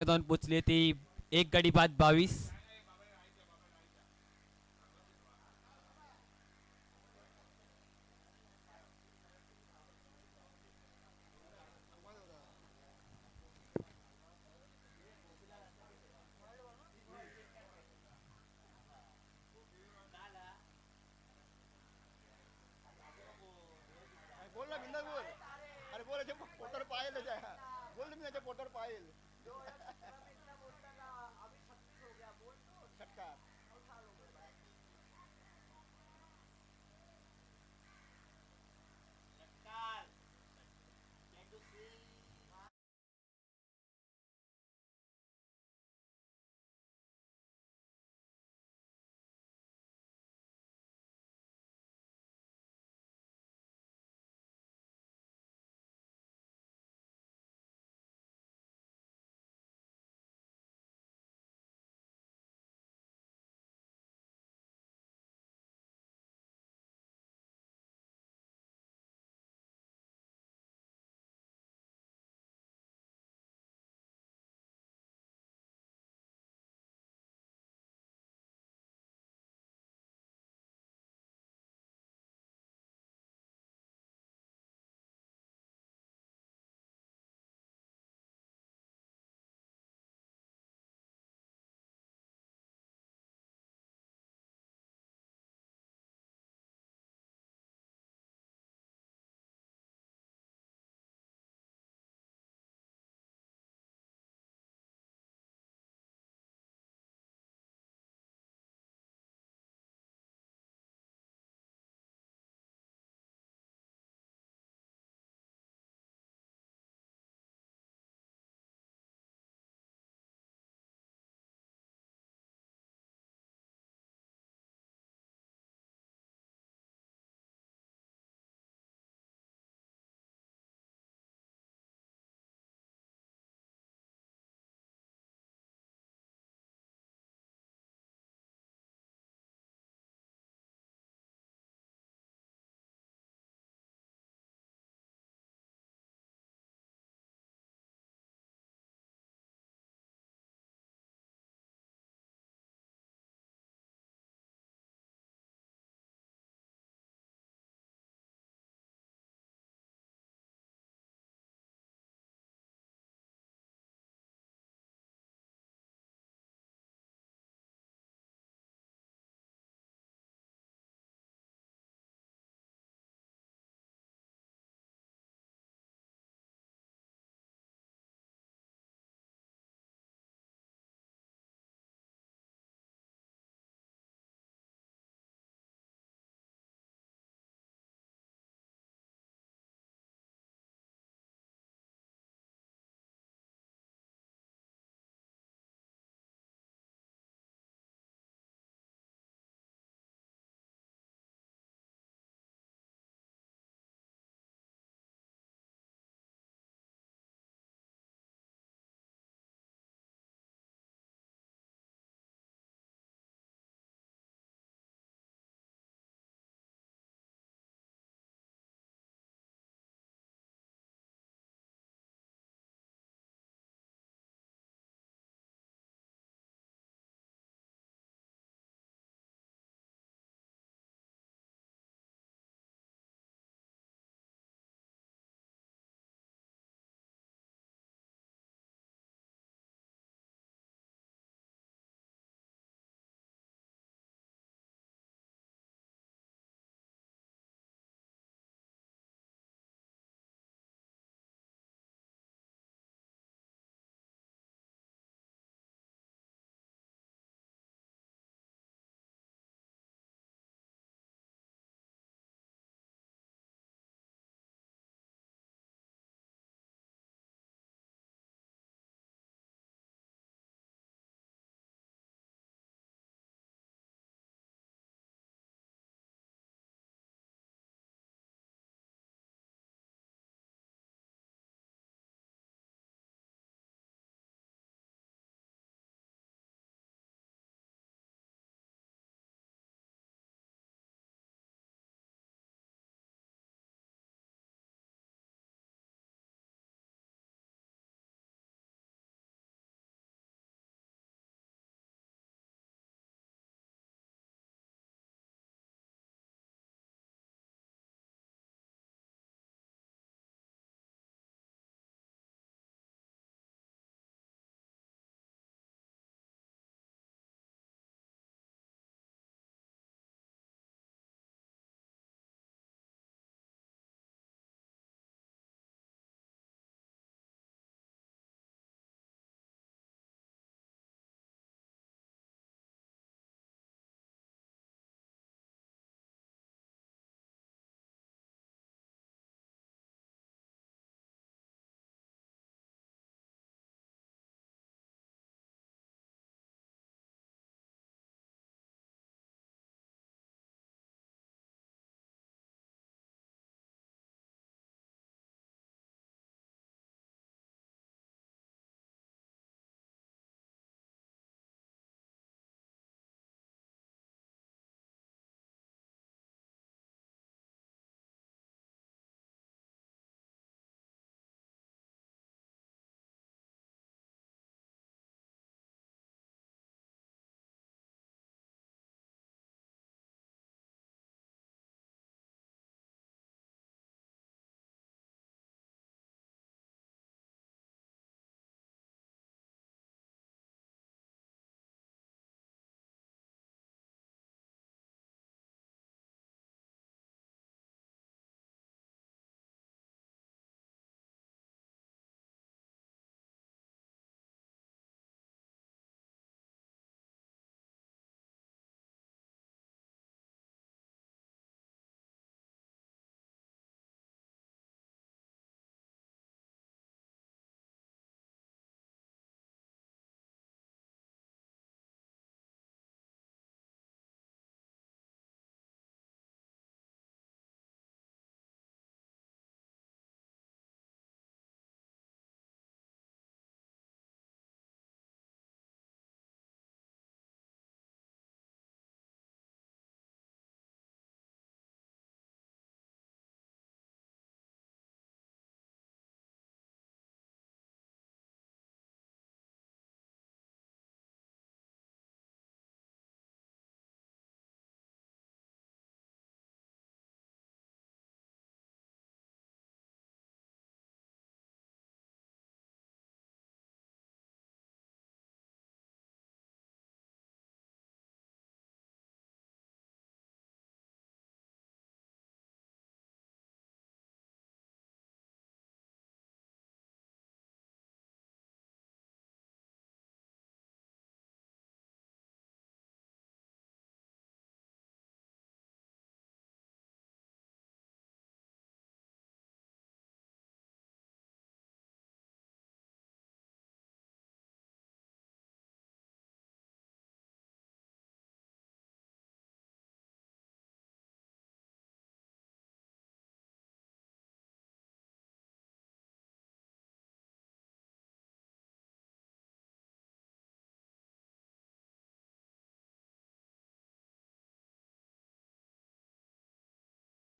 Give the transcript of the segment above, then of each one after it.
जाऊन पोचले ते 1 गडी बाद 22. बोल ना बिंदास बोल. अरे बोल याच्या पोटावर पायल त्याच्या. बोल तुम्ही त्याच्या पोटावर पायल. षटकार.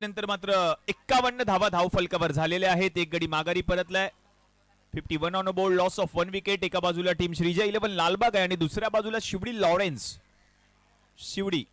नंतर मात्र 51 धावा धाव फलकावर झालेल्या आहेत. एक गडी माघारी परतलाय. 51 on a board, loss of 1 wicket. एका बाजूला टीम श्रीजय 11 लालबाग आहे आणि दुसऱ्या बाजूला शिवडी लॉरेन्स. शिवडी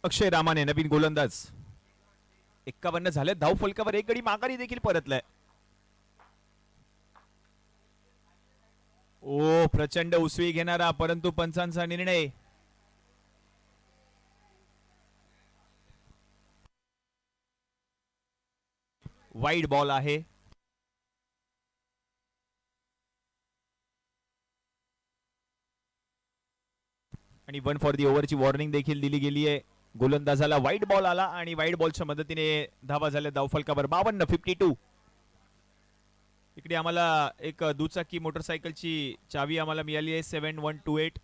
अक्षय रामाने नवीन गोलंदाज. 51 झाले धाव फलकावर. एक गडी माघारी देखील परतलाय. ओ प्रचंड उसळी घेणारा परंतु पंचांचा निर्णय. वाईड बॉल आहे. आणि 1 फॉर दी ओव्हरची वॉर्निंग देखील दिली गेली आहे. गोलंदाजाला वाईट बॉल आला आणि वाईट बॉलच्या मदतीने धावा झाल्या धाव फलकावर. 52 52. इकडे आम्हाला एक दुचाकी मोटरसायकलची चावी आम्हाला मिळाली आहे. 7128.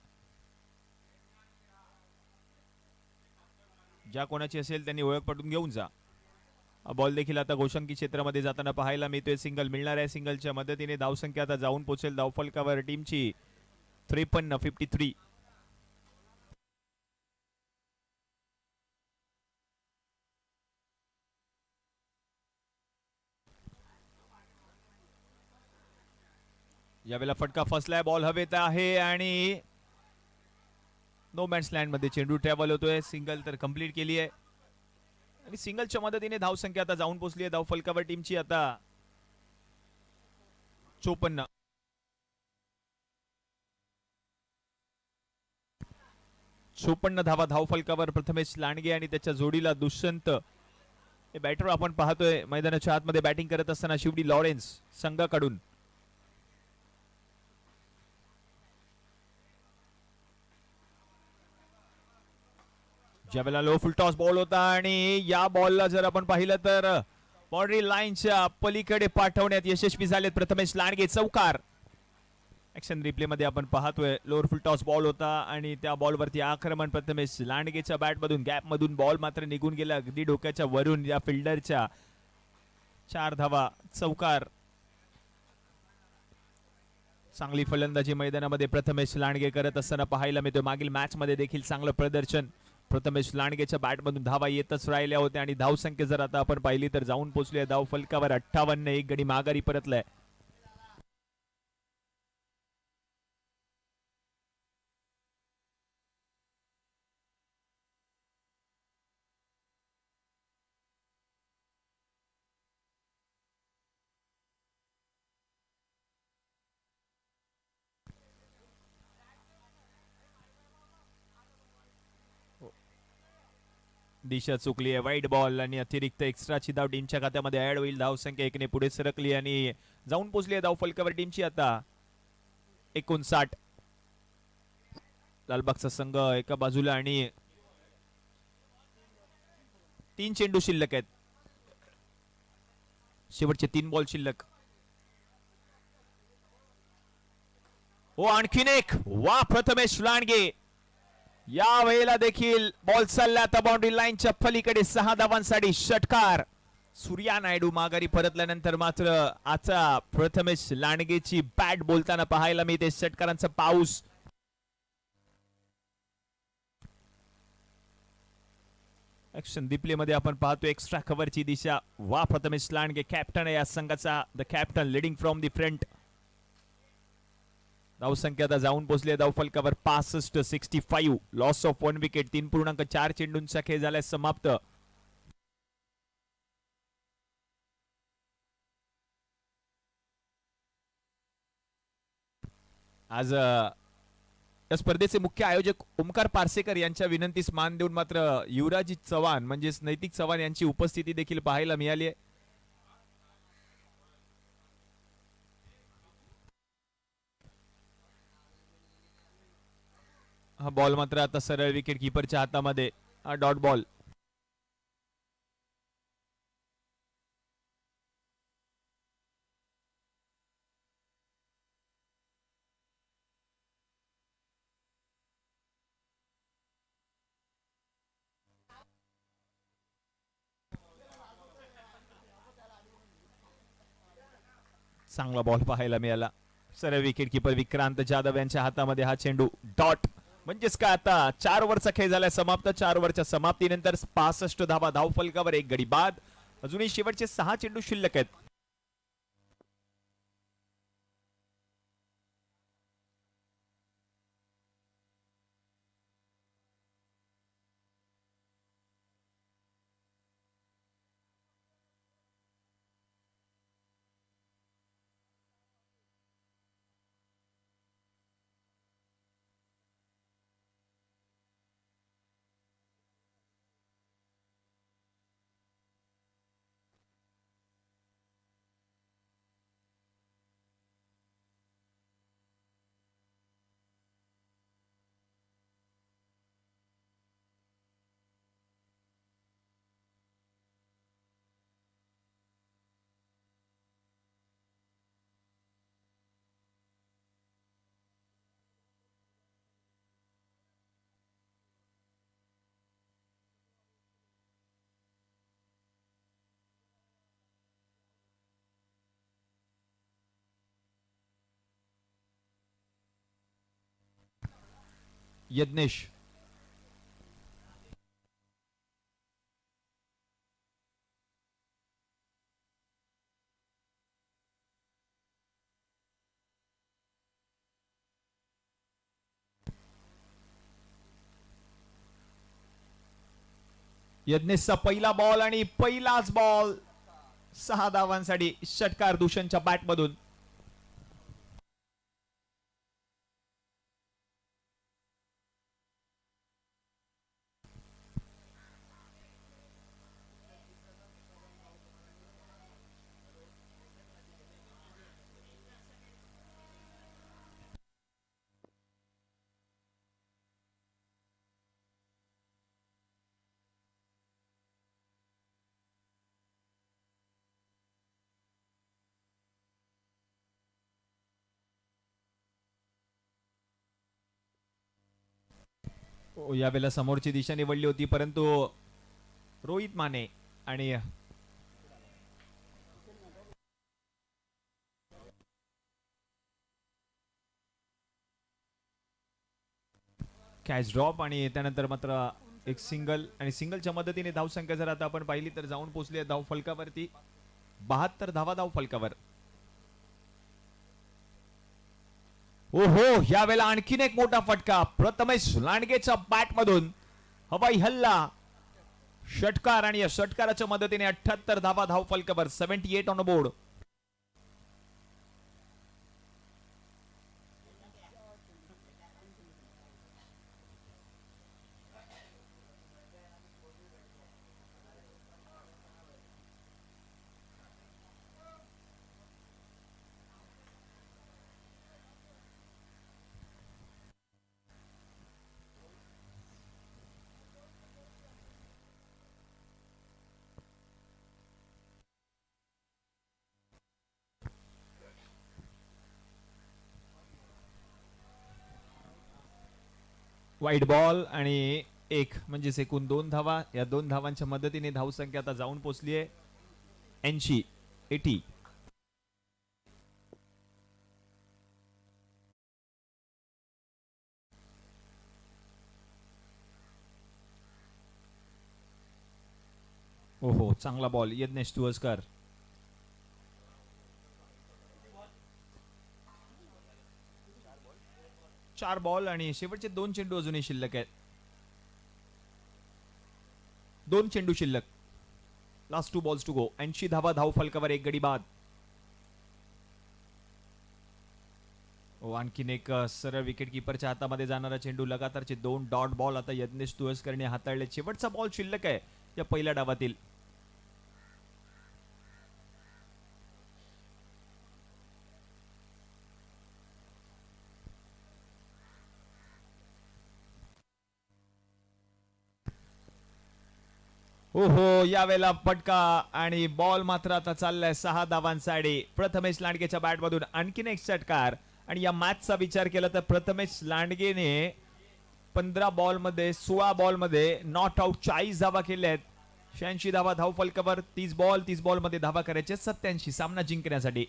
ज्या कोणाची असेल त्यांनी ओळख पटवून घेऊन जा. बॉल देखील आता गोशंकी क्षेत्रामध्ये जाताना पाहायला मिळतोय. सिंगल मिळणार आहे. सिंगलच्या मदतीने धावसंख्या आता जाऊन पोहोचेल धाव फलकावर टीमची 53 53. यावेळेला फटका फसलाय. बॉल हवेत आहे आणि नो मॅन्स लँड मध्ये चेंडू ट्रॅव्हल होतोय. सिंगल तर कंप्लीट केली आहे आणि सिंगलच्या मदतीने धावसंख्या आता जाऊन पोहोचली आहे धाव फलकावर टीमची आता 54. धावा धाव फलकावर. प्रथमेश लांडगे आणि त्याच्या जोडीला दुष्यंत हे बॅटर आपण पाहतोय मैदानाच्या आतमध्ये बॅटिंग करत असताना शिवडी लॉरेन्स संघाकडून. ज्यावेळेला लो फुल टॉस बॉल होता आणि या बॉलला जर आपण पाहिलं तर बाउंड्री लाईनच्या पलीकडे पाठवण्यात यशस्वी झालेत प्रथमेश लांडगे. चौकार. ऍक्शन रिप्ले मध्ये आपण पाहतोय लोअर फुल टॉस बॉल होता आणि त्या बॉलवरती आक्रमण प्रथमेश लांडगेच्या बॅट मधून गॅप मधून बॉल मात्र निघून गेला अगदी डोक्याच्या वरून या फिल्डरच्या. 4 धावा. चौकार. चांगली फलंदाजी मैदानामध्ये प्रथमेश लांडगे करत असताना पाहायला मिळतोय. मागील मॅच मध्ये देखील चांगलं प्रदर्शन प्रथमेश लांडगेच्या बॅट मधून धावा येतच राहिल्या होत्या आणि धाव संख्या जर आता आपण पाहिली तर जाऊन पोहोचली धाव फलकावर 58. एक गडी माघारी परतलाय. दिशा चुकली आहे. वाईट बॉल आणि अतिरिक्त एक्स्ट्राची धाव टीमच्या खात्यामध्ये ऍड होईल. धाव संख्या 1 ने पुढे सरकली आणि जाऊन पोहोचली आहे धाव फलकावर टीमची आता 59. लालबागचा संघ एका बाजूला आणि 3 चेंडू शिल्लक आहेत. शेवटचे 3 बॉल शिल्लक. हो आणखीन एक. वा प्रथमेश लांडगे. या वेळेला देखील बॉल चालला आता बाउंड्री लाईनच्या पलीकडे. 6 धावांसाठी षटकार. सूर्या नायडू माघारी परतल्यानंतर मात्र आता प्रथमेश लांडगेची बॅट बोलताना पाहायला मिळते. षटकारांचा पाऊस. ऍक्शन रिप्ले मध्ये आपण पाहतो एक्स्ट्रा कव्हरची दिशा. वा प्रथमेश लांडगे कॅप्टन आहे या संघाचा. The captain leading from the front. धावसंख्या आता जाऊन पोहोचली धाव फलकावर 65 65. Loss of 1 wicket. 3.4 चेंडूंचा खेळ झालाय समाप्त. आज या स्पर्धेचे मुख्य आयोजक ओमकार पारसेकर यांच्या विनंतीस मान देऊन मात्र युवराज चव्हाण म्हणजेच नैतिक चव्हाण यांची उपस्थिती देखील पाहायला मिळाली आहे. हा बॉल मात्र आता सरळ विकेट कीपरच्या हातामध्ये. हा डॉट बॉल. चांगला बॉल पाहायला मिळाला. सरळ विकेट कीपर विक्रांत जाधव यांच्या हातामध्ये हा चेंडू. डॉट म्हणजेच काय आता 4 ओव्हरचा खेळ झालाय समाप्त. 4 ओव्हरच्या समाप्तीनंतर 65 धावा धाव फलकावर, 1 गडी बाद. अजूनही शेवटचे 6 चेंडू शिल्लक आहेत. यज्ञेश. यज्ञेशचा पहिला बॉल आणि पहिलाच बॉल. 6 धावांसाठी षटकार दूषणच्या बॅट मधून. यावेळेला समोरची दिशा निवडली होती परंतु रोहित माने आणि कॅच ड्रॉप आणि त्यानंतर मात्र एक सिंगल आणि सिंगलच्या मदतीने धावसंख्या जर आता आपण पाहिली तर जाऊन पोहोचली आहे धाव फलकावरती. 72 धावा धाव फलकावर. ओहो, यावेळेला आणखीन एक मोठा फटका प्रथमेश लांडगेच्या बॅट मधून. हवाई हल्ला, षटकार आणि या षटकाराच्या मदतीने 78 धावा धाव फलकावर. 78 ऑन बोर्ड. वाईट बॉल आणि एक म्हणजेच एकूण 2 धावा. या 2 धावांच्या मदतीने धावसंख्या आता जाऊन पोहोचली आहे 80. ओहो, चांगला बॉल यज्ञेश तुळसकर. चार बॉल आणि शेवटचे 2 चेंडू अजूनही शिल्लक आहेत. 2 चेंडू शिल्लक. Last 2 balls to go. 80 धावा धाव फलकावर, 1 गडी बाद. आणखीन एक सरळ विकेट किपरच्या हातामध्ये जाणारा चेंडू. लगातारचे 2 डॉट बॉल आता यज्ञेश तुळसकरने हाताळले. शेवटचा बॉल शिल्लक आहे या पहिल्या डावातील. ओहो, यावेळेला फटका आणि बॉल मात्र आता चाललाय 6 धावांसाठी. प्रथमेश लांडगेच्या बॅटमधून आणखीन एक षटकार. आणि या मॅचचा विचार केला तर प्रथमेश लांडगेने 15 बॉलमध्ये 16 बॉलमध्ये नॉट आउट 40 धावा केल्या आहेत. 86 धावा धावफलकावर. 30 बॉल मध्ये धावा करायचे 87 सामना जिंकण्यासाठी.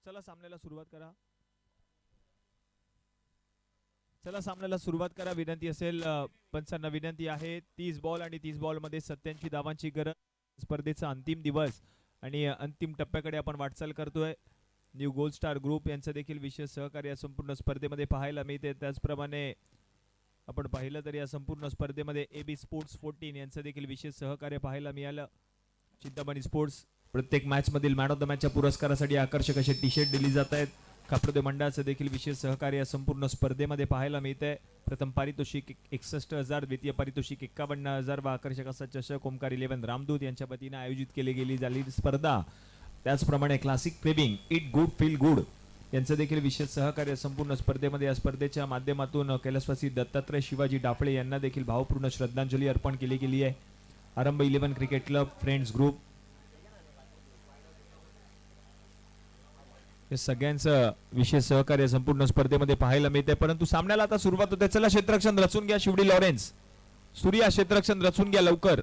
चला सामन्याला सुरुवात करा. विनंती असेल पंचांना विनंती आहे. 30 बॉल आणि 30 बॉल मध्ये 87 धावांची गरज. स्पर्धेचा अंतिम दिवस आणि अंतिम टप्प्याकडे आपण वाटचाल करतोय. न्यू गोल्ड स्टार ग्रुप यांचं देखील विशेष सहकार्य संपूर्ण स्पर्धेमध्ये पाहायला मिळते. त्याचप्रमाणे आपण पाहिलं तर या संपूर्ण स्पर्धेमध्ये AB स्पोर्ट्स 14 यांचं देखील विशेष सहकार्य पाहायला मिळालं. चिंतामणी स्पोर्ट्स प्रत्येक मॅच मधील मॅन ऑफ द मॅचच्या पुरस्कारासाठी आकर्षक असे टी शर्ट दिली जात आहेत. खापरोदे मंडळाचं देखील विशेष सहकार्य संपूर्ण स्पर्धेमध्ये पाहायला मिळतंय. प्रथम पारितोषिक 61,000, द्वितीय पारितोषिक 51,000 व आकर्षक असा चषक ओमकार 11 रामदूत यांच्या वतीने आयोजित केली गेली झालेली स्पर्धा. त्याचप्रमाणे classic craving it good feel good यांचं देखील विशेष सहकार्य संपूर्ण स्पर्धेमध्ये. या स्पर्धेच्या माध्यमातून कैलासवासी दत्तात्रय शिवाजी डाफळे यांना देखील भावपूर्ण श्रद्धांजली अर्पण केली गेली आहे. आरंभ 11 क्रिकेट क्लब फ्रेंड्स ग्रुप हे सगळ्यांचं विशेष सहकार्य संपूर्ण स्पर्धेमध्ये पाहायला मिळते. परंतु सामन्याला आता सुरुवात होते. चला क्षेत्ररक्षण रचून घ्या. शिवडी लॉरेन्स, सूर्या क्षेत्ररक्षण रचून घ्या लवकर.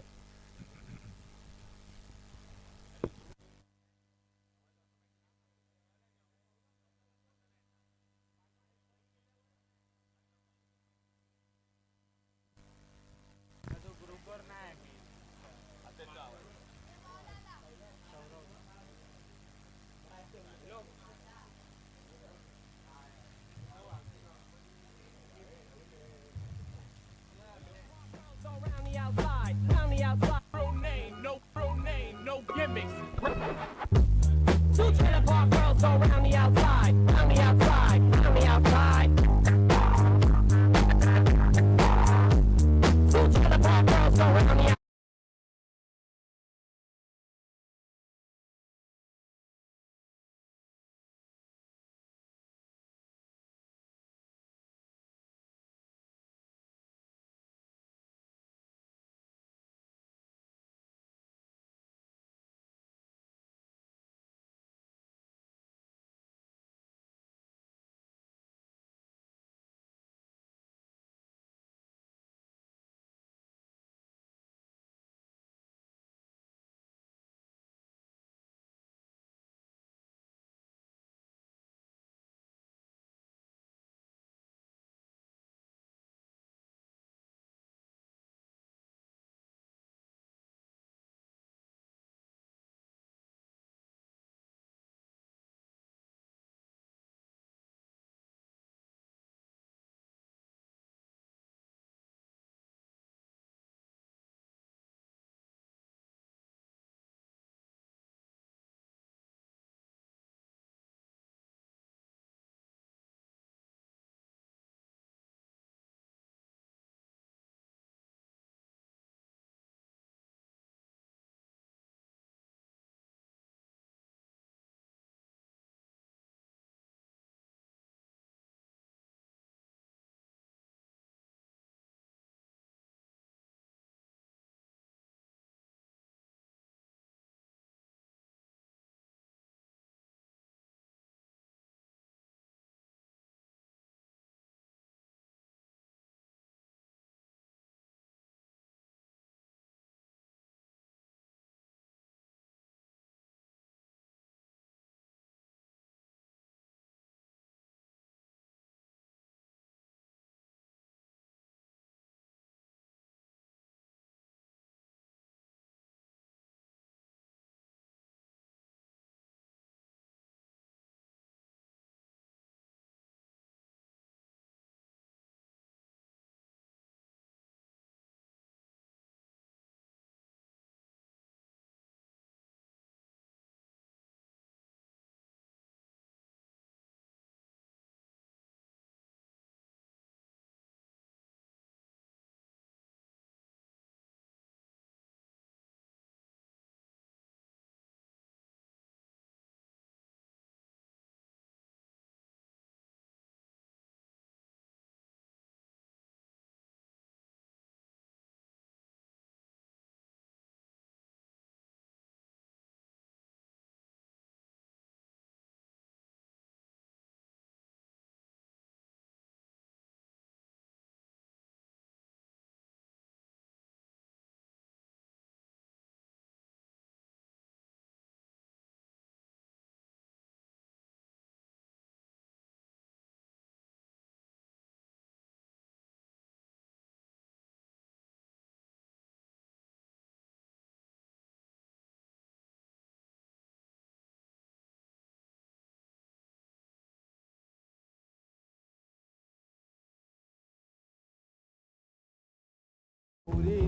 पुरी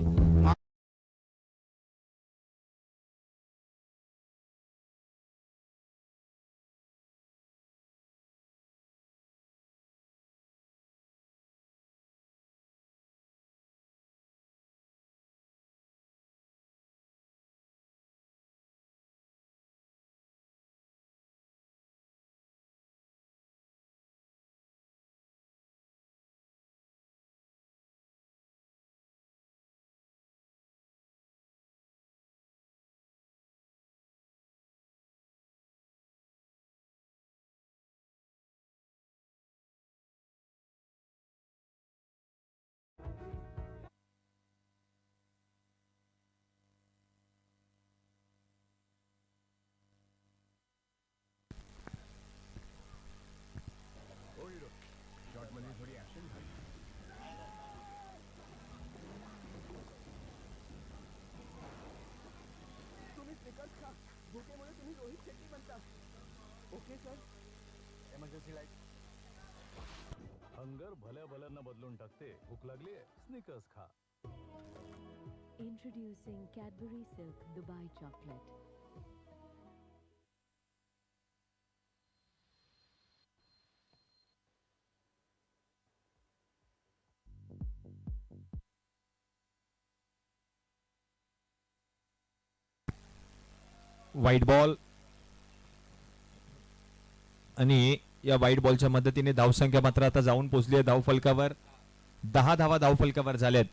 हंगर भल्या भल्यांना बदलून टाकते. भूक लागली स्निकर्स खा. Introducing Cadbury Silk Dubai Chocolate. White ball आणि या व्हाईट बॉलच्या मदतीने धावसंख्या मात्र आता जाऊन पोहोचली आहे धावफलकावर. 10 धावा धावफलकावर झाल्यात.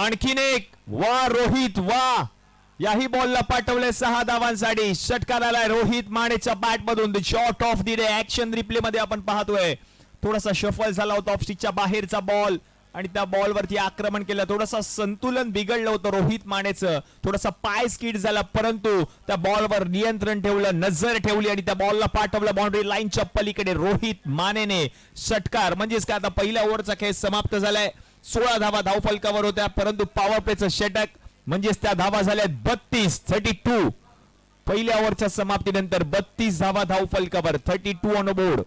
आणखीन एक वा रोहित वा. याही बॉलला पाठवले 6 धावांसाठी. षटकार आलाय रोहित मानेच्या बॅट मधून. The shot of the day action replay मध्ये आपण पाहतोय. थोडासा शफल झाला होता ऑफ स्टिकच्या बाहेरचा बॉल आणि त्या बॉल वरती आक्रमण केलं. थोडंसं संतुलन बिघडलं होतं रोहित मानेचं. थोडासा पाय स्किड झाला परंतु त्या बॉलवर नियंत्रण ठेवलं, नजर ठेवली आणि त्या बॉलला पाठवलं बाउंड्री लाईनच्या पलीकडे रोहित मानेने. षटकार म्हणजेच काय आता पहिल्या ओव्हरचा खेळ समाप्त झालाय. 16 धावा धावफलकावर होत्या परंतु पॉवर प्लेचं षटक म्हणजेच त्या धावा झाल्या 32. पहिल्या ओव्हरच्या समाप्तीनंतर 32 धावा धावफलकावर. 32 ऑन बोर्ड.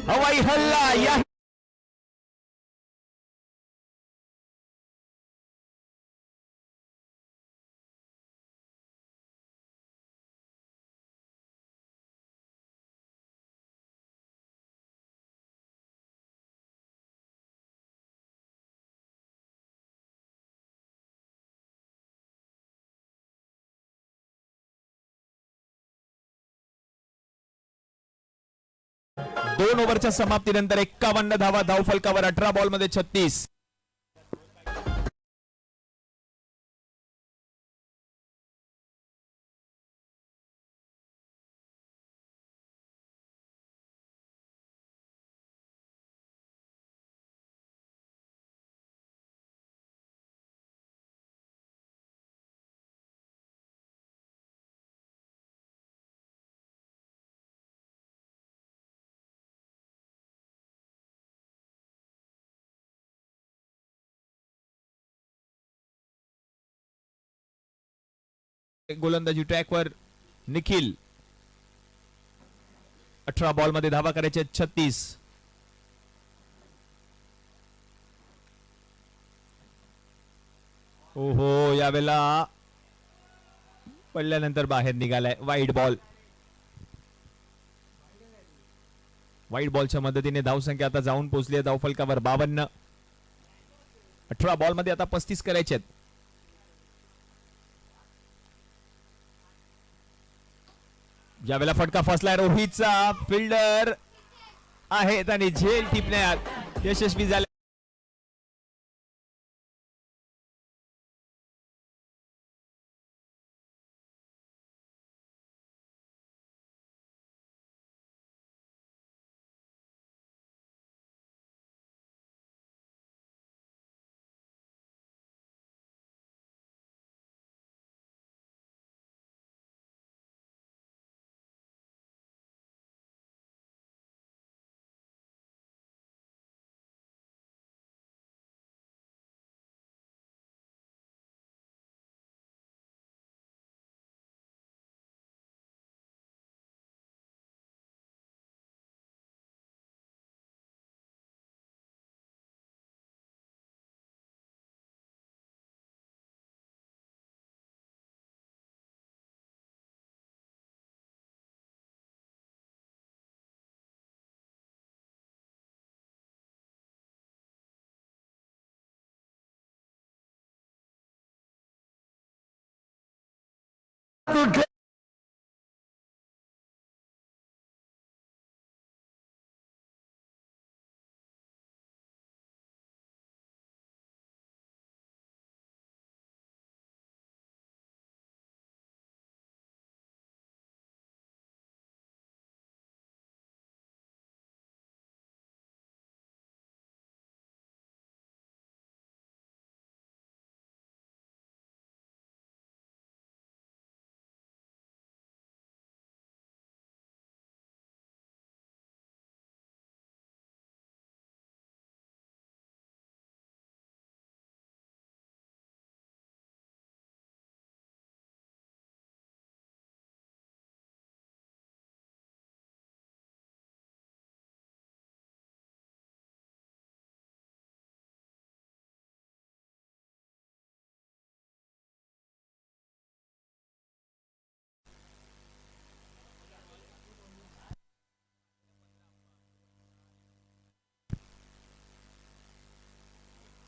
हवाई हल्ला या दोन ओव्हरच्या समाप्तीनंतर 51 धावा धावफलकावर 18 बॉलमध्ये 36. गोलंदाजी ट्रॅकवर निखिल. 18 बॉलमध्ये धावा करायचे 36. ओहो, यावेळेला पडल्यानंतर बाहेर निघालाय. Wide ball. वाईड बॉलच्या मदतीने धावसंख्या आता जाऊन पोहोचली आहे धावफलकावर 52. 18 बॉलमध्ये आता 35 करायचे आहेत. यावेळेला फटका फसलाय रोहितचा. फिल्डर आहेत आणि झेल टिपण्यात यशस्वी झाले.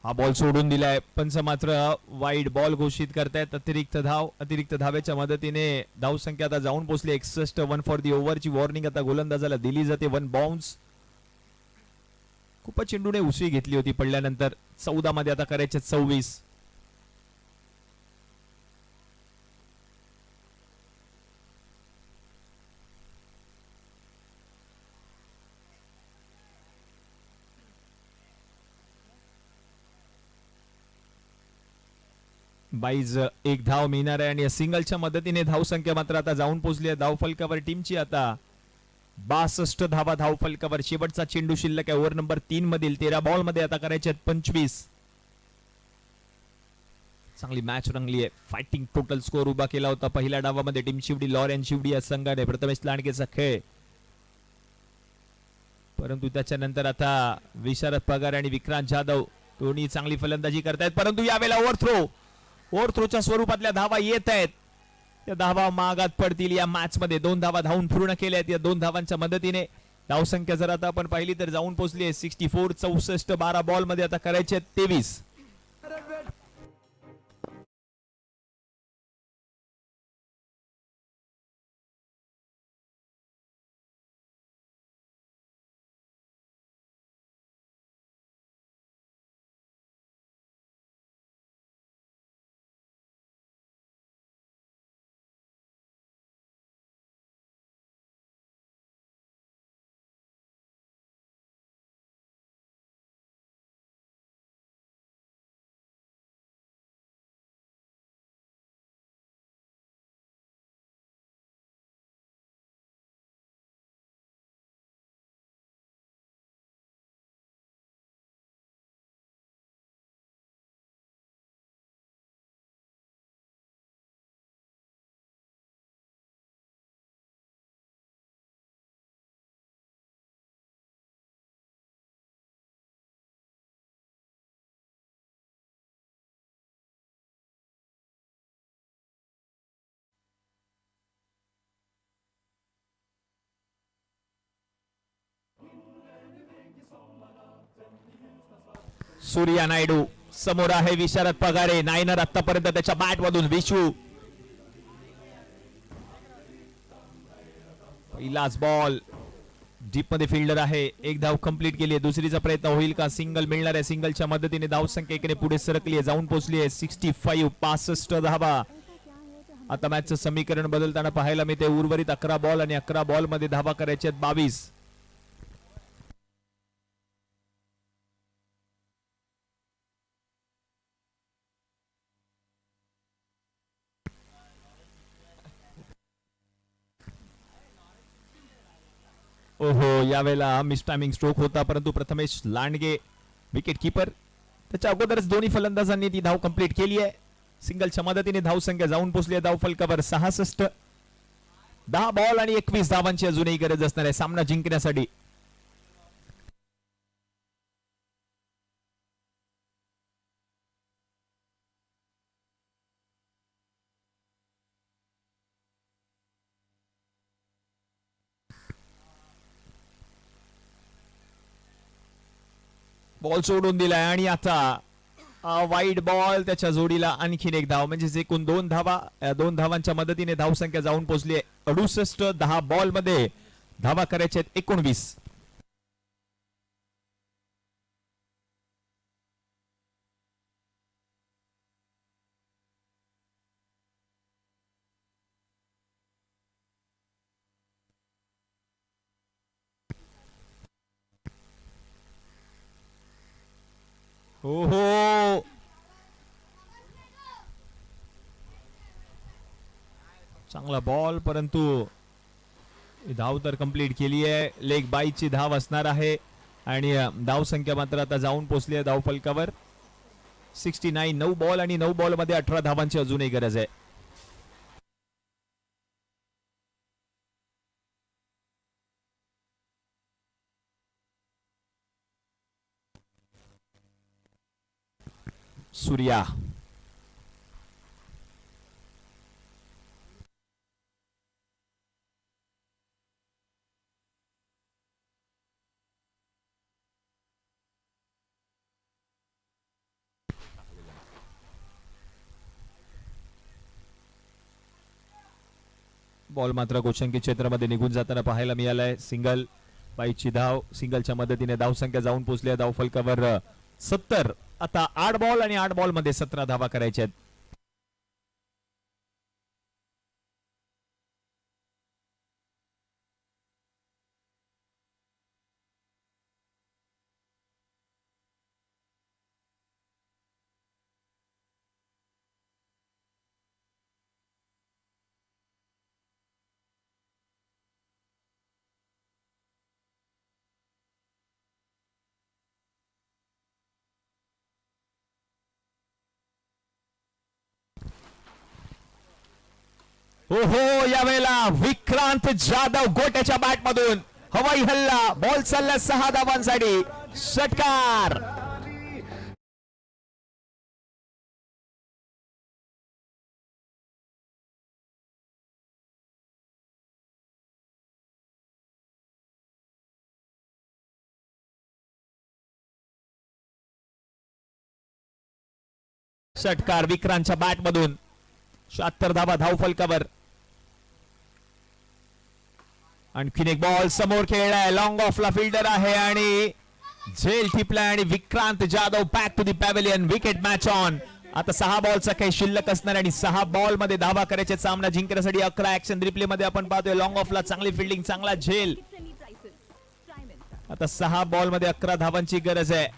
हा बॉल सोडून दिलाय. पंच मात्र वाईड बॉल घोषित करतायत. अतिरिक्त धावेच्या मदतीने धावसंख्या आता जाऊन पोहोचली 61. 1 फॉर दी ओव्हरची वॉर्निंग आता गोलंदाजाला दिली जाते. 1 बाउन्स. खूपच चेंडूने उसळी घेतली होती पडल्यानंतर. 14 मध्ये आता करायचे 26. बाईज एक धाव मिळणार आहे आणि या सिंगलच्या मदतीने धावसंख्या मात्र आता जाऊन पोहोचली आहे धावफलकावर टीमची. आता 62 धावा धावफलकावर. शेवटचा चेंडू शिल्लक आहे ओव्हर नंबर 3 मधील. 13 बॉल मध्ये आता करायचे 25. चांगली मॅच रंगली आहे. फायटिंग टोटल स्कोर उभा केला होता पहिल्या डावामध्ये टीम शिवडी लॉरेन शिवडी या संघाने. प्रथमेश लांडगेचा खेळ परंतु त्याच्यानंतर आता विशारद पगार आणि विक्रांत जाधव दोन्ही चांगली फलंदाजी करतायत, परंतु यावेळेला ओव्हरथ्रोच्या स्वरूपातल्या धावा येत आहेत. त्या धावा मागात पडतील या मॅच मध्ये. 2 धावा धावून पूर्ण केल्या आहेत. या 2 धावांच्या मदतीने धावसंख्या जर आता आपण पाहिली तर जाऊन पोहोचली आहे 64. 64 12 बॉल मध्ये आता करायचे 23. सूर्या नायडू समोर आहे. विशारद पगारे नायनर आतापर्यंत त्याच्या बॅट मधून. विशू पहिलाच बॉल डीप मध्ये फिल्डर आहे. एक धाव कंप्लीट केली आहे. दुसरीचा प्रयत्न होईल का? सिंगल मिळणार आहे. सिंगलच्या मदतीने धावसंख्या एकीने पुढे सरकली आहे. जाऊन पोहोचली आहे 65. 65 धावा. आता मॅचचं समीकरण बदलताना पाहायला मिळते. उर्वरित 11 बॉल आणि 11 बॉल मध्ये धावा करायच्या आहेत 22. ओहो, यावेळेला मिस टायमिंग स्ट्रोक होता, परंतु प्रथमेश लांडगे विकेट किपर त्याच्या अगोदरच दोन्ही फलंदाजांनी ती धाव कंप्लीट केली आहे. सिंगलच्या मदतीने धावसंख्या जाऊन पोहोचली आहे धाव फलकावर 66. 10 बॉल आणि 21 धावांची अजूनही गरज असणार आहे सामना जिंकण्यासाठी. बॉल सोडून दिलाय आणि आता वाईड बॉल. त्याच्या जोडीला आणखीन एक धाव, म्हणजे एकूण 2 धावा. 2 धावांच्या मदतीने धावसंख्या जाऊन पोहोचली आहे 68. 10 बॉल मध्ये धावा करायच्या आहेत 19. हो हो, चांगला बॉल, परंतु धाव तर कंप्लीट केली आहे. लेग बाईची धाव असणार आहे आणि धाव संख्या मात्र आता जाऊन पोहोचली आहे धाव फलकावर 69. 9 बॉल आणि 9 बॉल मध्ये 18 धावांची अजूनही गरज आहे. सूर्या बॉल मात्र गोचंकी क्षेत्रामध्ये निघून जाताना पाहायला मिळालाय. सिंगल बाईची धाव. सिंगलच्या मदतीने धावसंख्या जाऊन पोहोचली आहे धाव फलकावर 70. आता 8 बॉल आणि 8 बॉल मध्ये 17 धावा करायच्या आहेत. हो हो, यावेळेला विक्रांत जाधव गोट्याच्या बॅट मधून हवाई हल्ला, बॉल चालला 6 धावांसाठी, षटकार. षटकार विक्रांतच्या बॅट मधून 76 धावा धाव फलकावर. आणखीन एक बॉल समोर खेळलाय, लॉंग ऑफला फिल्डर आहे आणि झेल टिपलाय आणि Vikrant Jadhav back to the pavilion. Wicket match on. आता 6 बॉलचा काही शिल्लक असणार आणि 6 बॉल मध्ये धावा करायचे. सामना जिंकण्यासाठी 11 ऍक्शन रिप्ले मध्ये आपण पाहतोय. लॉंग ऑफला चांगली फिल्डिंग, चांगला झेल. आता 6 बॉल मध्ये 11 धावांची गरज आहे.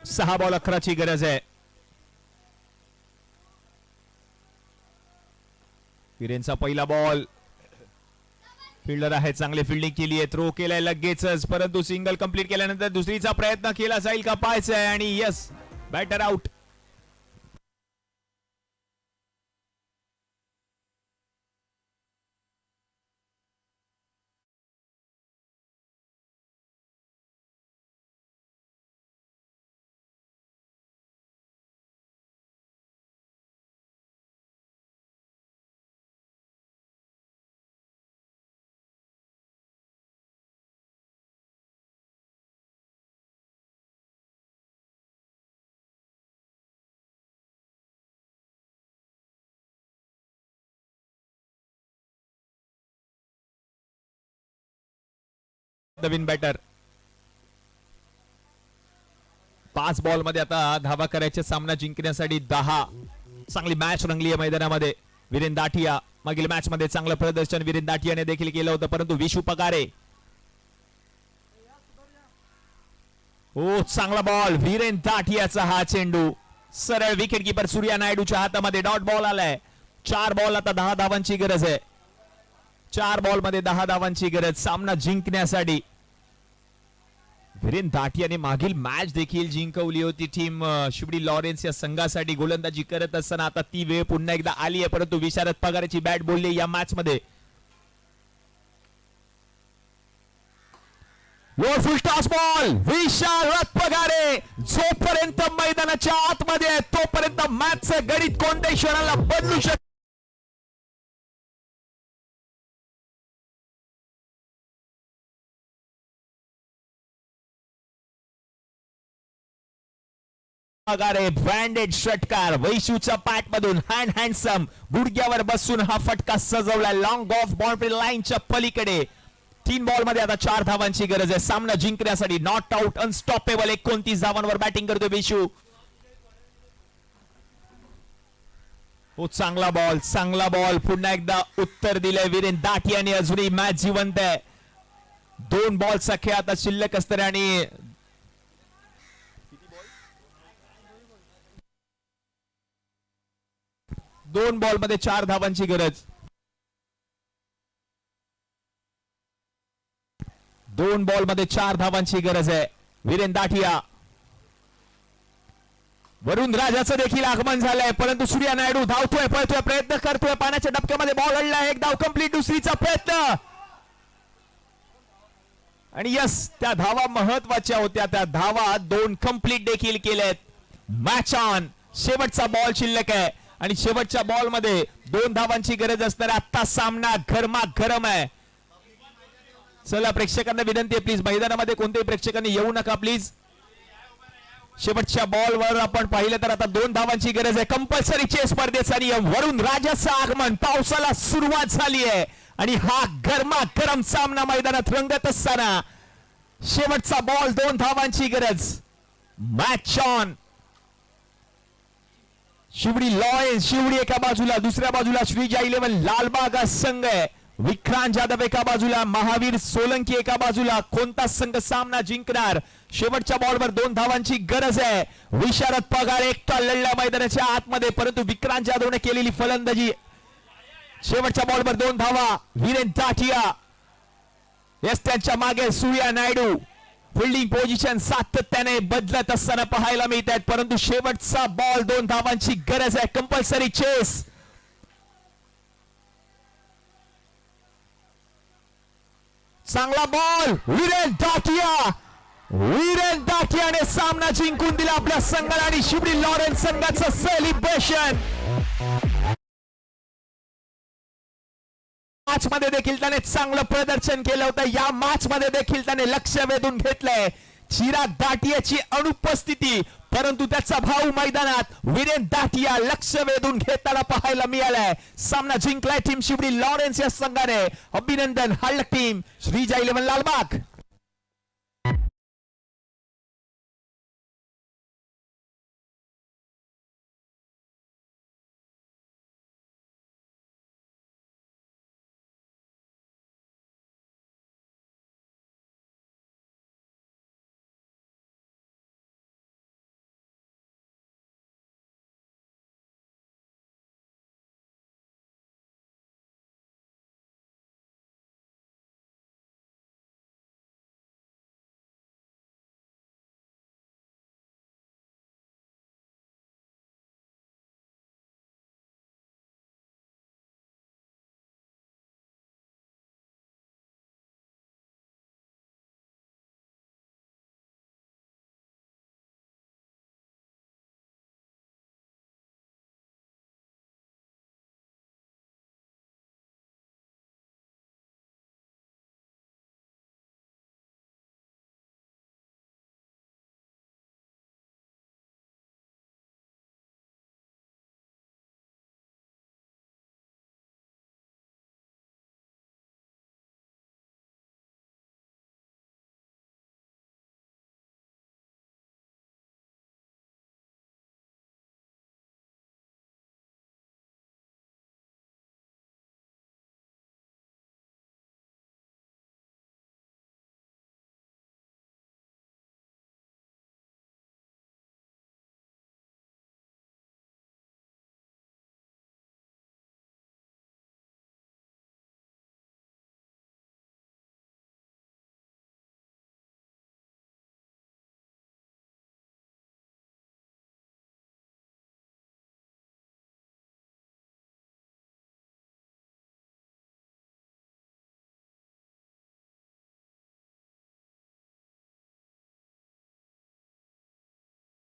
सहा बॉल 11ची गरज आहे. विरेनचा पहिला बॉल, फिल्डर आहे, चांगली फिल्डिंग केली आहे, थ्रो केलाय लगेचच, परंतु सिंगल कंप्लीट केल्यानंतर दुसरीचा प्रयत्न केला जाईल का पाहायचा आहे आणि यस, बॅटर आउट. नवीन बॅटर. 5 बॉल मध्ये आता धावा करायचे सामना जिंकण्यासाठी 10. चांगली मॅच रंगली आहे मैदानामध्ये. वीरेन दाठिया मागील मॅच मध्ये चांगलं प्रदर्शन वीरेन दाठियाने देखील केलं होतं, परंतु विशू पगारे, ओ चांगला बॉल, वीरेन दाठियाचा हा चेंडू सरळ विकेट कीपर सूर्या नायडूच्या हातामध्ये. डॉट बॉल आलाय. 4 बॉल आता 10 धावांची गरज आहे. 4 बॉल मध्ये 10 धावांची गरज सामना जिंकण्यासाठी. वीरेन दाठियाने मागील मॅच देखील जिंकवली होती टीम शिवडी लॉरेन्स या संघासाठी गोलंदाजी करत असताना. आता ती वेळ पुन्हा एकदा आली आहे, परंतु विशारद पगारेची बॅट बोलली या मॅच मध्ये. लोअर फुल टॉस बॉल, विशारद पगारे जोपर्यंत मैदानाच्या आतमध्ये आहे तोपर्यंत मॅचचं गणित कोणत्याही क्षणाला बदलू शकते. पगारे ब्रँडेड षटकार वैशूच्या पॅट मधून हँड हँडसम गुडघ्यावर बसून हा फटका सजवला लॉंग ऑफ बाउंड्री लाईनच्या पलीकडे. 3 बॉल मध्ये आता 4 धावांची गरज आहे सामना जिंकण्यासाठी. नॉट आउट, अनस्टॉपेबल 29 धावांवर बॅटिंग करतो विशू. हो चांगला बॉल, चांगला बॉल, पुन्हा एकदा उत्तर दिलंय वीरेन दाठियाने. अजूनही मॅच जिवंत आहे. 2 बॉलचा खेळ आता शिल्लक असतं आणि 2 बॉल मध्ये 4 धावांची गरज. 2 बॉल मध्ये 4 धावांची गरज आहे. वीरेन दाठिया, वरुण राजाचं देखील आगमन झालंय, परंतु सूर्या नायडू धावतोय, पळतोय, प्रयत्न करतोय, पाण्याच्या डबक्यामध्ये बॉल हल्लाय. एक धाव कंप्लीट, दुसरीचा प्रयत्न आणि यस, त्या धावा महत्वाच्या होत्या. त्या धावा 2 कंप्लीट देखील केल्यात. Match on. शेवटचा बॉल शिल्लक आहे आणि शेवटच्या बॉल मध्ये 2 धावांची गरज असणार. आता सामना गरमा गरम आहे. चला प्रेक्षकांना विनंती आहे प्लीज मैदानामध्ये कोणत्याही प्रेक्षकांनी येऊ नका प्लीज. शेवटच्या बॉलवर आपण पाहिलं तर आता 2 धावांची गरज आहे. कंपल्सरी चेस स्पर्धेचा नियम. वरून राजाचं आगमन. पावसाला सुरुवात झाली आहे आणि हा गरमागरम सामना मैदानात रंगत असताना शेवटचा बॉल 2 धावांची गरज. Match on. Shivdi lions Shivdi एका बाजूला, दुसऱ्या बाजूला श्रीजा 11 लालबाग संघ आहे. विक्रांत जाधव एका बाजूला, महावीर सोलंकी एका बाजूला. कोणता संघ सामना जिंकणार? शेवटच्या बॉलवर 2 धावांची गरज आहे. विशारद पगार एकटा लढला मैदानाच्या आतमध्ये, परंतु विक्रांत जाधवने केलेली फलंदाजी. शेवटच्या बॉलवर 2 धावा. वीरेन दाटिया यस त्यांच्या मागे सूर्या नायडू. फिल्डिंग पोझिशन सातत्याने बदलत असताना पाहायला मिळत आहेत, परंतु शेवटचा बॉल 2 धावांची गरज आहे. Compulsory chess. चांगला बॉल. वीरेन दाटियाने सामना जिंकून दिला आपल्या संघाला आणि शिवडी लॉरेन्स संघाचं सेलिब्रेशन. मॅच मध्ये देखील त्याने चांगलं प्रदर्शन केलं होतं. या मॅच मध्ये देखील त्याने लक्ष वेधून घेतलंय. चिराग दाटियाची अनुपस्थिती, परंतु त्याचा भाऊ मैदानात वीरेन दाटिया लक्ष वेधून घेताना पाहायला मिळालाय. सामना जिंकलाय टीम शिवडी लॉरेन्स या संघाने. अभिनंदन हळद टीम श्रीजा 11 लालबाग.